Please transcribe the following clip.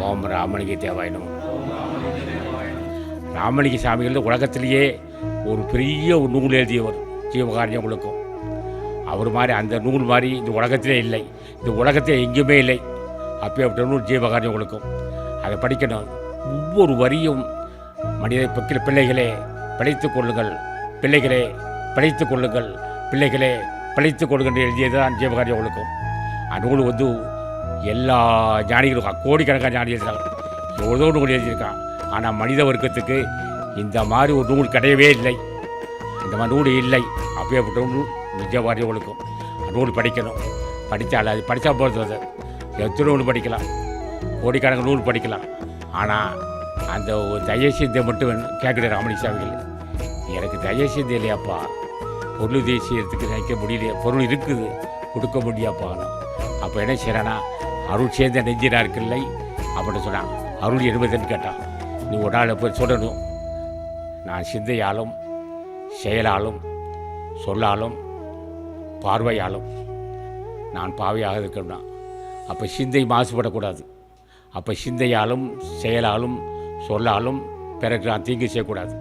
ஓம் ராமலிங்க தேவாய நம. ராமலிங்க சாமிகள் உலகத்திலேயே ஒரு பெரிய ஒரு நூல் எழுதியவர் ஜீவகாரியங்களுக்கும். அவர் மாதிரி அந்த நூல் மாதிரி இந்த உலகத்திலே இல்லை, இந்த உலகத்தில் எங்கேயுமே இல்லை. அப்பேற்பட்ட நூல் ஜீவகாரியங்களுக்கும் அதை படிக்கணும். ஒவ்வொரு வரியும் மனித பக்கில் பிள்ளைகளே பிழைத்துக் கொள்ளுங்கள், பிள்ளைகளே பிழைத்துக் கொள்ளுங்கள், பிள்ளைகளே பிழைத்துக் கொள்ளுங்கள் எழுதியது தான் ஜீவகாரியங்களுக்கும். அந்த நூல் வந்து எல்லா ஞானிகளுக்கும் கோடிக்கணக்கான ஞானி எழுதுகிறாங்க, எவ்வளோ நூல் எழுதியிருக்கான். ஆனால் மனித வர்க்கத்துக்கு இந்த மாதிரி ஒரு நூல் கிடையவே இல்லை, இந்த மாதிரி நூல் இல்லை. அப்பேற்பட்ட நூல் ஜீவகாரியங்களுக்கும் நூல் படிக்கணும். படித்தால் அது படித்தா போகிறது, எத்தனை நூல் படிக்கலாம், கோடிக்கணக்கான நூல் படிக்கலாம். ஆனால் அந்த ஒரு தயசிந்தை மட்டும் கேட்குற ராமலிங்க சாமிகள், எனக்கு தயசிந்தை இல்லையாப்பா, பொருள் தேசியத்துக்கு நினைக்க முடியலையே, பொருள் இருக்குது கொடுக்க முடியாப்பா. அப்போ என்ன செய்கிறானா, அருள் சேர்ந்த நெஞ்சினார்க்கில்லை அப்படின்னு சொன்னான். அருள் என்பதுன்னு கேட்டான். நீ ஒரு நாள் போய் சொல்லணும், நான் சிந்தையாலும் செயலாலும் சொல்லாலும் பார்வையாலும் நான் பாவையாக இருக்கணும்னா, அப்போ சிந்தை மாசுபடக்கூடாது. அப்போ சிந்தையாலும் செயலாலும் சொல்லாலும் பிறகு நான் தீங்கு செய்யக்கூடாது.